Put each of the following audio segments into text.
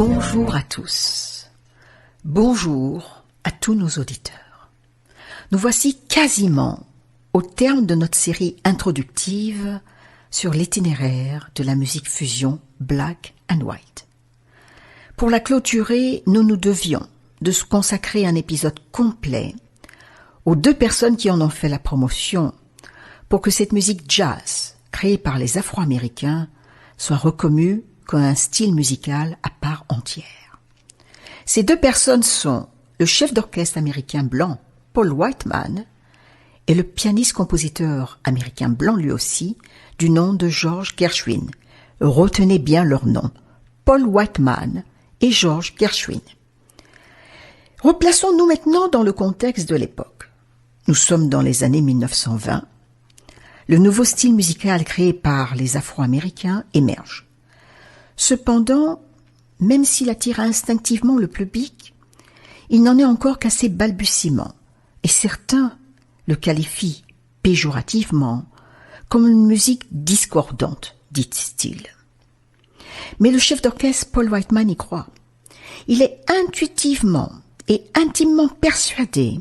Bonjour à tous. Bonjour à tous nos auditeurs. Nous voici quasiment au terme de notre série introductive sur l'itinéraire de la musique fusion Black and White. Pour la clôturer, nous nous devions de se consacrer un épisode complet aux deux personnes qui en ont fait la promotion pour que cette musique jazz, créée par les Afro-Américains, soit reconnue comme un style musical à part entière. Ces deux personnes sont le chef d'orchestre américain blanc, Paul Whiteman, et le pianiste-compositeur américain blanc lui aussi, du nom de George Gershwin. Retenez bien leur nom, Paul Whiteman et George Gershwin. Replaçons-nous maintenant dans le contexte de l'époque. Nous sommes dans les années 1920. Le nouveau style musical créé par les Afro-Américains émerge. Cependant, même s'il attire instinctivement le public, il n'en est encore qu'à ses balbutiements, et certains le qualifient péjorativement comme une musique discordante, dit-il. Mais le chef d'orchestre Paul Whiteman y croit. Il est intuitivement et intimement persuadé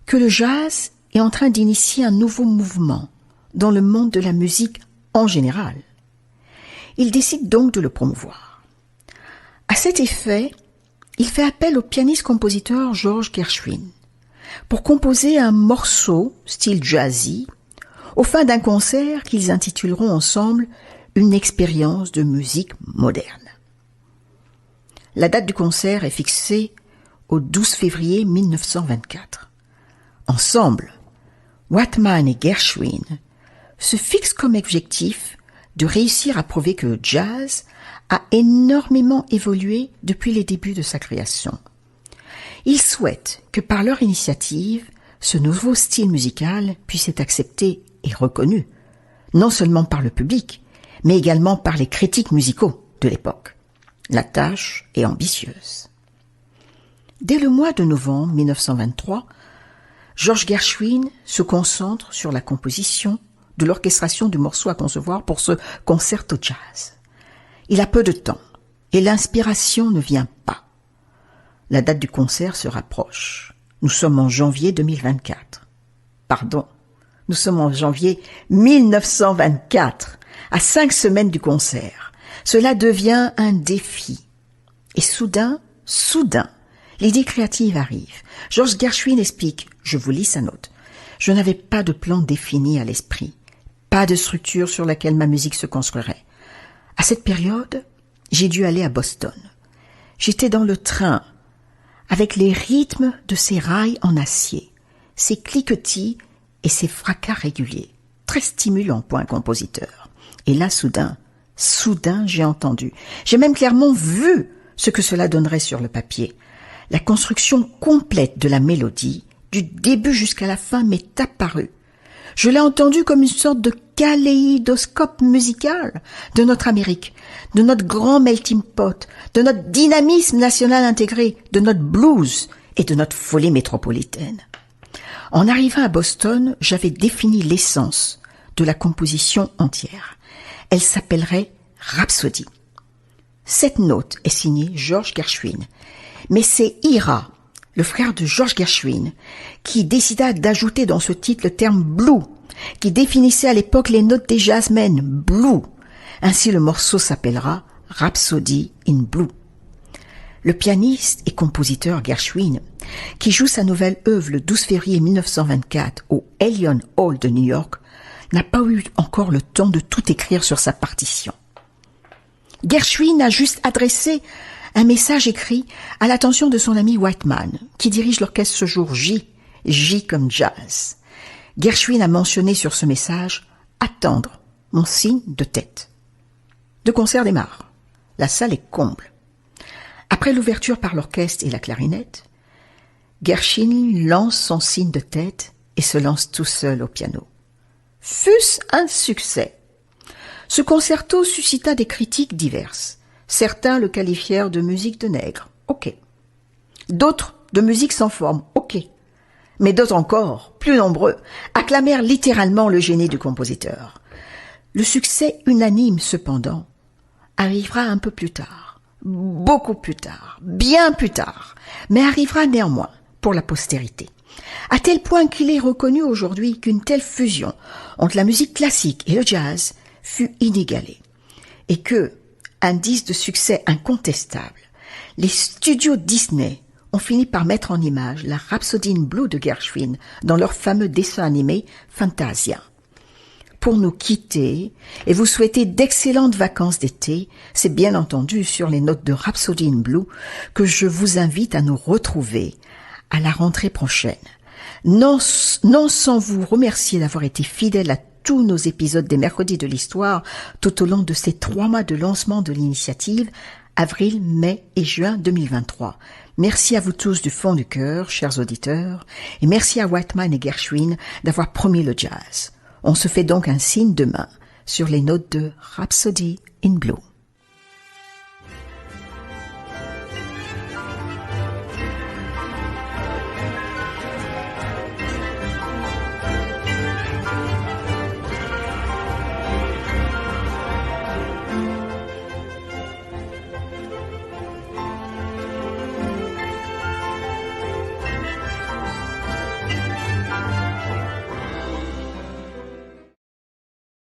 que le jazz est en train d'initier un nouveau mouvement dans le monde de la musique en général. Il décide donc de le promouvoir. À cet effet, il fait appel au pianiste-compositeur George Gershwin pour composer un morceau style jazzy au fin d'un concert qu'ils intituleront ensemble une expérience de musique moderne. La date du concert est fixée au 12 février 1924. Ensemble, Whiteman et Gershwin se fixent comme objectif de réussir à prouver que le jazz a énormément évolué depuis les débuts de sa création. Ils souhaitent que par leur initiative, ce nouveau style musical puisse être accepté et reconnu, non seulement par le public, mais également par les critiques musicaux de l'époque. La tâche est ambitieuse. Dès le mois de novembre 1923, George Gershwin se concentre sur la composition de l'orchestration du morceau à concevoir pour ce concerto jazz. Il a peu de temps et l'inspiration ne vient pas. La date du concert se rapproche. Nous sommes en janvier 2024. Nous sommes en janvier 1924, à 5 semaines du concert. Cela devient un défi. Et soudain, l'idée créative arrive. George Gershwin explique, je vous lis sa note. Je n'avais pas de plan défini à l'esprit. Pas de structure sur laquelle ma musique se construirait. À cette période, j'ai dû aller à Boston. J'étais dans le train, avec les rythmes de ces rails en acier, ces cliquetis et ces fracas réguliers, très stimulants pour un compositeur. Et là, soudain, j'ai entendu. J'ai même clairement vu ce que cela donnerait sur le papier. La construction complète de la mélodie, du début jusqu'à la fin, m'est apparue. Je l'ai entendu comme une sorte de kaléidoscope musical de notre Amérique, de notre grand melting pot, de notre dynamisme national intégré, de notre blues et de notre folie métropolitaine. En arrivant à Boston, j'avais défini l'essence de la composition entière. Elle s'appellerait Rhapsody. Cette note est signée George Gershwin, mais c'est Ira, le frère de George Gershwin, qui décida d'ajouter dans ce titre le terme blue, qui définissait à l'époque les notes des jazzmen, blue. Ainsi le morceau s'appellera Rhapsody in Blue. Le pianiste et compositeur Gershwin, qui joue sa nouvelle œuvre le 12 février 1924 au Allion Hall de New York, n'a pas eu encore le temps de tout écrire sur sa partition. Gershwin a juste adressé un message écrit à l'attention de son ami Whiteman, qui dirige l'orchestre ce jour J comme jazz. Gershwin a mentionné sur ce message « Attendre, mon signe de tête ». Le concert démarre. La salle est comble. Après l'ouverture par l'orchestre et la clarinette, Gershwin lance son signe de tête et se lance tout seul au piano. Fût-ce un succès. Ce concerto suscita des critiques diverses. Certains le qualifièrent de musique de nègre, ok. D'autres de musique sans forme, ok. Mais d'autres encore, plus nombreux, acclamèrent littéralement le génie du compositeur. Le succès unanime, cependant, arrivera un peu plus tard, beaucoup plus tard, bien plus tard, mais arrivera néanmoins pour la postérité. À tel point qu'il est reconnu aujourd'hui qu'une telle fusion entre la musique classique et le jazz fut inégalée. Et que, indice de succès incontestable, les studios Disney ont fini par mettre en image la Rhapsody in Blue de Gershwin dans leur fameux dessin animé Fantasia. Pour nous quitter et vous souhaiter d'excellentes vacances d'été, c'est bien entendu sur les notes de Rhapsody in Blue que je vous invite à nous retrouver à la rentrée prochaine. Non sans vous remercier d'avoir été fidèle à tous nos épisodes des Mercredis de l'Histoire tout au long de ces 3 mois de lancement de l'initiative, avril, mai et juin 2023. Merci à vous tous du fond du cœur, chers auditeurs, et merci à Whiteman et Gershwin d'avoir promis le jazz. On se fait donc un signe demain sur les notes de Rhapsody in Blue.